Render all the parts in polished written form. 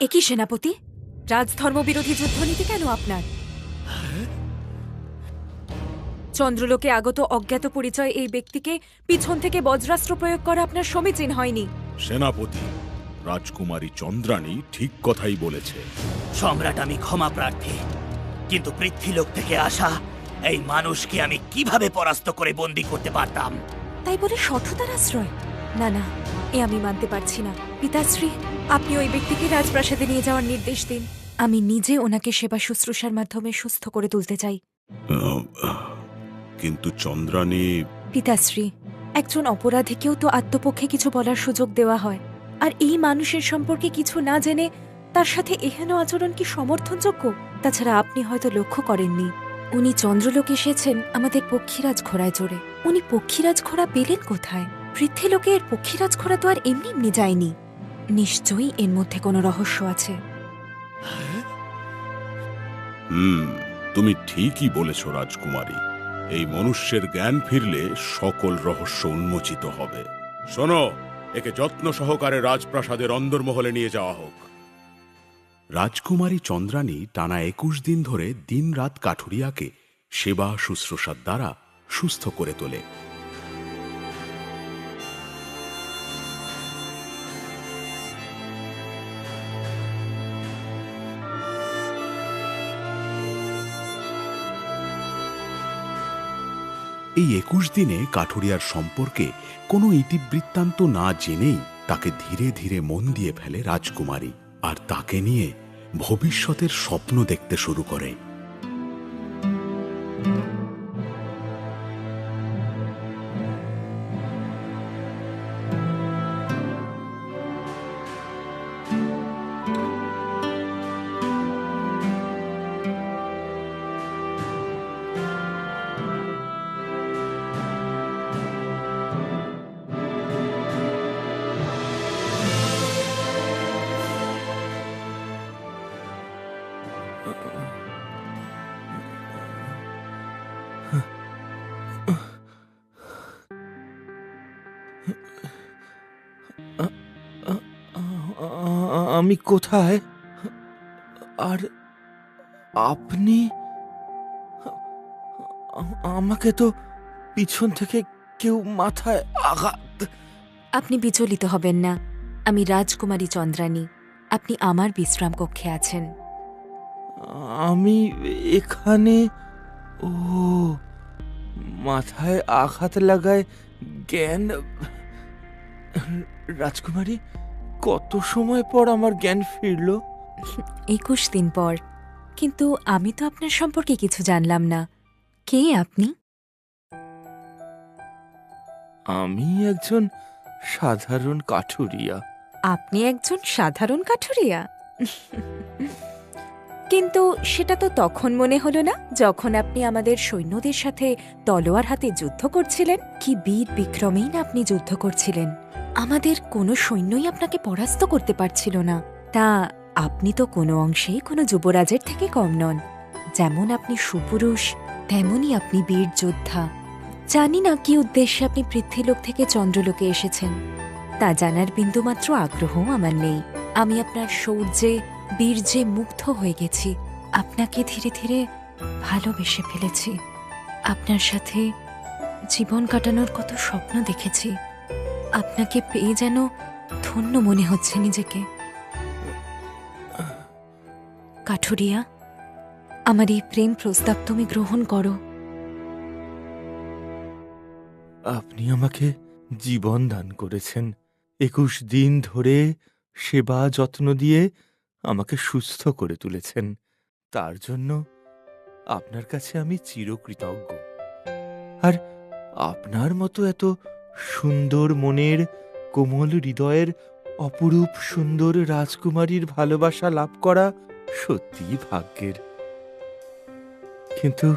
একই সেনাপতি, রাজধর্ম বিরোধী যুদ্ধনীতি কেন আপনার? চন্দ্রলোকে আগত অজ্ঞাত পরিচয় এই ব্যক্তিকে পিছন থেকে বজ্রাস্ত্র প্রয়োগ করা আপনার সমীচীন হয়নি। সেনাপতি, রাজকুমারী চন্দ্রানী ঠিক কথাই বলেছে। সম্রাট, আমি ক্ষমা প্রার্থী, কিন্তু পৃথ্বীলোক থেকে আসা এই মানুষকে আমি কিভাবে পরাস্ত করে বন্দী করতে পারতাম? তাই বলে সঠতার আশ্রয়? না না, এ আমি মানতে পারছি না। পিতাশ্রী, আপনি ওই ব্যক্তিকে রাজপ্রাসাদে নিয়ে যাওয়ার নির্দেশ দিন। আমি নিজে ওনাকে সেবা শুশ্রূষার মাধ্যমে সুস্থ করে তুলতে চাই। কিন্তু চন্দ্রানী... পিতাশ্রী, একজন অপরাধীকেও তো আত্মপক্ষে কিছু বলার সুযোগ দেওয়া হয়, আর এই মানুষের সম্পর্কে কিছু না জেনে তার সাথে এহেন আচরণ কি সমর্থনযোগ্য? তাছাড়া আপনি হয়তো লক্ষ্য করেননি, উনি চন্দ্রলোকে এসেছেন আমাদের পক্ষীরাজ ঘোড়ায় চড়ে। উনি পক্ষীরাজ ঘোড়া পেলেন কোথায়? পৃথ্বীলোকে এর পক্ষীরাজ ঘোড়া তো আর এমনি এমনি যায়নি। নিশ্চয়ই এর মধ্যে কোনো রহস্য আছে। তুমি ঠিকই বলেছ রাজকুমারী। এই মনুষ্যের জ্ঞান ফিরলে সকল রহস্য উন্মোচিত হবে। শোনো, একে যত্ন সহকারে রাজপ্রাসাদের অন্দরমহলে নিয়ে যাওয়া হোক। রাজকুমারী চন্দ্রানী টানা ২১ দিন ধরে দিনরাত কাঠুরিয়াকে সেবা শুশ্রূষার দ্বারা সুস্থ করে তোলে। এই ২১ দিনে কাঠুরিয়ার সম্পর্কে কোনো ইতিবৃত্তান্ত না জেনেই তাকে ধীরে ধীরে মন দিয়ে ফেলে রাজকুমারী, আর তাকে নিয়ে ভবিষ্যতের স্বপ্ন দেখতে শুরু করে। আমি কোথায়? আর আপনি? আমাকে তো পিছন থেকে কেউ মাথায় আঘাত... আপনি বিচলিত হবেন না, আমি রাজকুমারী চন্দ্রানী। আপনি আমার বিশ্রাম কক্ষে আছেন। আমি এখানে? ও, মাথায় আঘাত লাগায় জ্ঞান... রাজকুমারী, কত সময় পর আমার জ্ঞান ফিরল? ২১ দিন পর। কিন্তু আমি তো আপনার সম্পর্কে কিছু জানলাম না। কে আপনি? আমি একজন সাধারণ কাঠুরিয়া। আপনি একজন সাধারণ কাঠুরিয়া? কিন্তু সেটা তো তখন মনে হলো না যখন আপনি আমাদের সৈন্যদের সাথে তলোয়ার হাতে যুদ্ধ করছিলেন। কি বীর বিক্রমেই না আপনি যুদ্ধ করছিলেন! আমাদের কোনো সৈন্যই আপনাকে পরাস্ত করতে পারছিল না। তা আপনি তো কোনো অংশেই কোনো যুবরাজের থেকে কম নন। যেমন আপনি সুপুরুষ, তেমনই আপনি বীর যোদ্ধা। জানি না কি উদ্দেশ্যে আপনি পৃথ্বীলোক থেকে চন্দ্রলোকে এসেছেন, তা জানার বিন্দুমাত্র আগ্রহ আমার নেই। আমি আপনার শৌর্যে, বীর্যে মুগ্ধ হয়ে গেছি। আপনাকে ধীরে ধীরে ভালোবেসে ফেলেছি। আপনার সাথে জীবন কাটানোর কত স্বপ্ন দেখেছি। আপনাকে পেয়ে যেন ধন্য মনে হচ্ছে নিজেকে। কাঠুরিয়া, আমার এই প্রেম প্রস্তাব তুমি গ্রহণ করো। আপনি আমাকে জীবন দান করেছেন। ২১ দিন ধরে সেবা যত্ন দিয়ে আমাকে সুস্থ করে তুলেছেন। তার জন্য আপনার কাছে আমি চিরকৃতজ্ঞ। আর আপনার মতো এত সুন্দর মনের, কোমল হৃদয়ের, অপরূপ সুন্দর রাজকুমারীর ভালোবাসা লাভ করা সত্যিই ভাগ্যের। কিন্তু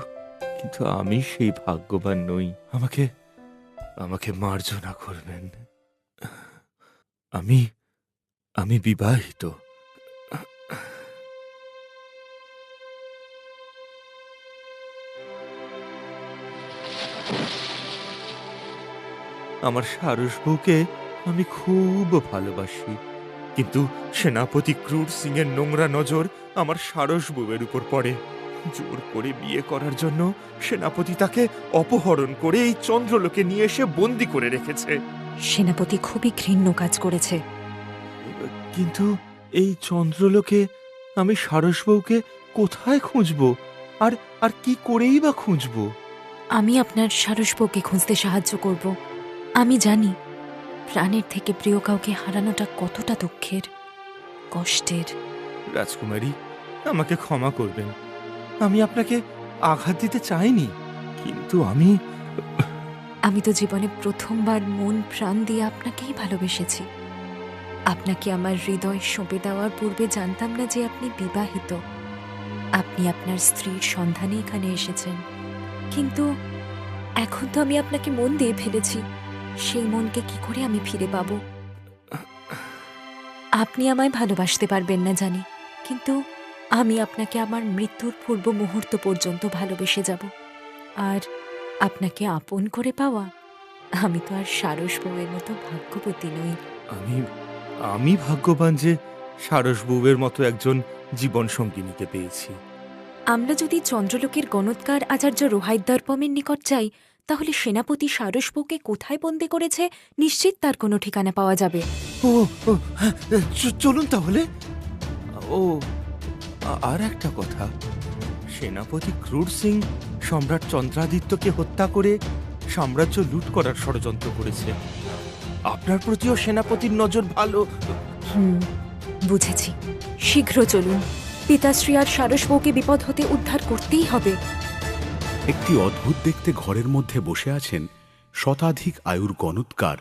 কিন্তু আমি সেই ভাগ্যবান নই। আমাকে মার্জনা করবেন। আমি বিবাহিত। আমার সারস বউকে আমি খুব ভালোবাসি। কিন্তু সেনাপতি ক্রুর সিং এর নোংরা নজর আমার সারস বউয়ের উপর পড়ে। জোর করে বিয়ে করার জন্য সেনাপতি তাকে অপহরণ করে এই চন্দ্রলোকে নিয়ে এসে বন্দি করে রেখেছে। সেনাপতি খুবই ঘৃণ্য কাজ করেছে। কিন্তু এই চন্দ্রলোকে আমি সারস বউকে কোথায় খুঁজব? আর আর কি করেই বা খুঁজব? আমি আপনার সারসবউকে খুঁজতে সাহায্য করব। আমি জানি প্রাণের থেকে প্রিয় কাউকে হারানোটা কতটা দুঃখের, কষ্টের। রাজকুমারী, আমাকে ক্ষমা করবেন। আমি আপনাকে আঘাত দিতে চাইনি, কিন্তু আমি তো জীবনে প্রথমবার মন প্রাণ দিয়ে আপনাকেই ভালোবেসেছি। আপনাকে আমার হৃদয় সঁপে দেওয়ার পূর্বে জানতাম না যে আপনি বিবাহিত। আপনি আপনার স্ত্রীর সন্ধানে এখানে এসেছেন, কিন্তু এখন তো আমি আপনাকে মন দিয়ে ফেলেছি। সেই মনকে কি করে আমি ফিরে পাব? আপনি আমায় ভালোবাসতে পারবেন না জানি, কিন্তু আমি আপনাকে আমার মৃত্যুর পূর্ব মুহূর্ত পর্যন্ত ভালোবেসে যাব। আর আপনাকে আপন করে পাওয়া, আমি তো আর সারস বউয়ের মতো ভাগ্যবতী নই। আমি ভাগ্যবান যে সারস বউয়ের মতো একজন জীবন সঙ্গিনীকে পেয়েছি। আমরা যদি চন্দ্রলোকের গণৎকার আচার্য রোহাইদ্দর্পমের নিকট যাই, তাহলে সেনাপতি সারস বউকে কোথায় বন্দী করেছে নিশ্চিত তার কোনো ঠিকানা পাওয়া যাবে। ও ও, হ্যাঁ, চলুন তাহলে। ও, আর একটা কথা, সেনাপতি ক্রুর সিং সম্রাট চন্দ্রাদিত্যকে হত্যা করে সাম্রাজ্য লুট করার ষড়যন্ত্র করেছে। আপনার প্রতিও সেনাপতির নজর ভালো। বুঝেছি। শীঘ্র চলুন। পিতাশ্রী আর সারস বউকে বিপদ হতে উদ্ধার করতেই হবে। একটি অদ্ভুত দেখতে ঘরের মধ্যে বসে আছেন শতাধিক আয়ুর গণৎকার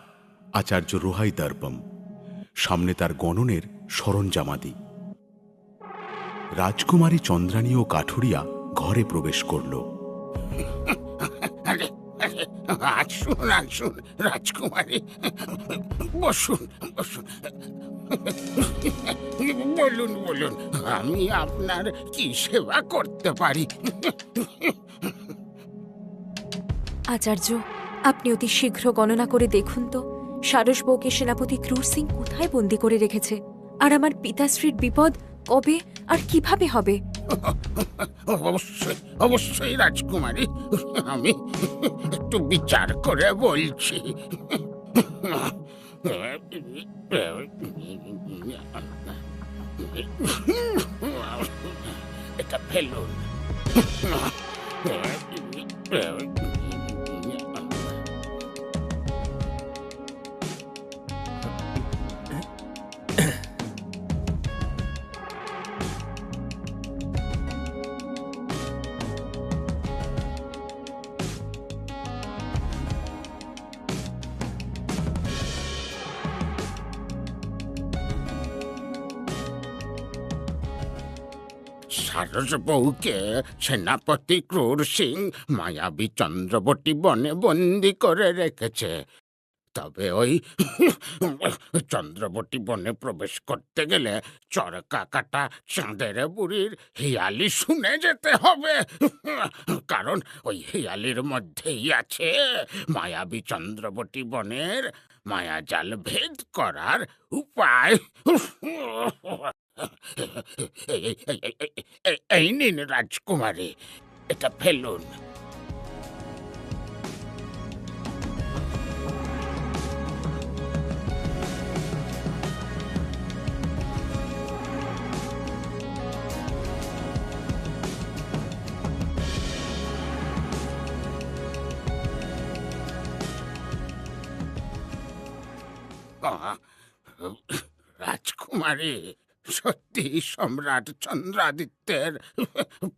আচার্য রোহাইদর্পম। সামনে তার গণনের সরঞ্জামাদি। রাজকুমারী চন্দ্রানী ও কাঠুরিয়া ঘরে প্রবেশ করল। আসুন আসুন রাজকুমারী, বসুন বসুন। বলুন বলুন, আমি আপনার কি সেবা করতে পারি? আচার্য, আপনি অতি শীঘ্র গণনা করে দেখুন তো সারস বউকে সেনাপতি ক্রুর সিং কোথায় বন্দী করে রেখেছে, আর আমার পিতাশ্রীর বিপদ কবে আর কিভাবে হবে। অবশ্যই অবশ্যই রাজকুমারী, আমি একটু বিচার করে বলছি। এটা ফেলুন। সারস বউকে সেনাপতি ক্রুর সিং মায়াবী চন্দ্রবতী বনে বন্দি করে রেখেছে। তবে ওই চন্দ্রবতী বনে প্রবেশ করতে গেলে চরকা কাটা চাঁদের বুড়ির হিয়ালি শুনে যেতে হবে, কারণ ওই হিয়ালির মধ্যেই আছে মায়াবী চন্দ্রবতী বনের মায়াজাল ভেদ করার উপায়। এই নিন রাজকুমারী, এটা ফেলুন। রাজকুমারী, সত্যি সম্রাট চন্দ্রাদিত্যের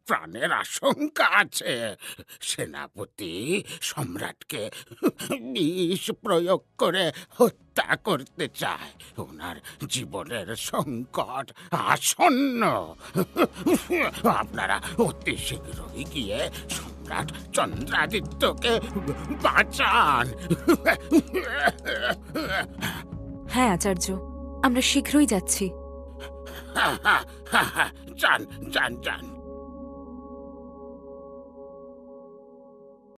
প্রাণের আশঙ্কা আছে। সেনাপতি সম্রাটকে বিষ প্রয়োগ করে হত্যা করতে চায়। ওনার জীবনের সংকট আসন্ন। আপনারা অতি শীঘ্রই গিয়ে সম্রাট চন্দ্রাদিত্যকে বাঁচান। হ্যাঁ আচার্য, আমরা শীঘ্রই যাচ্ছি। যান যান যান।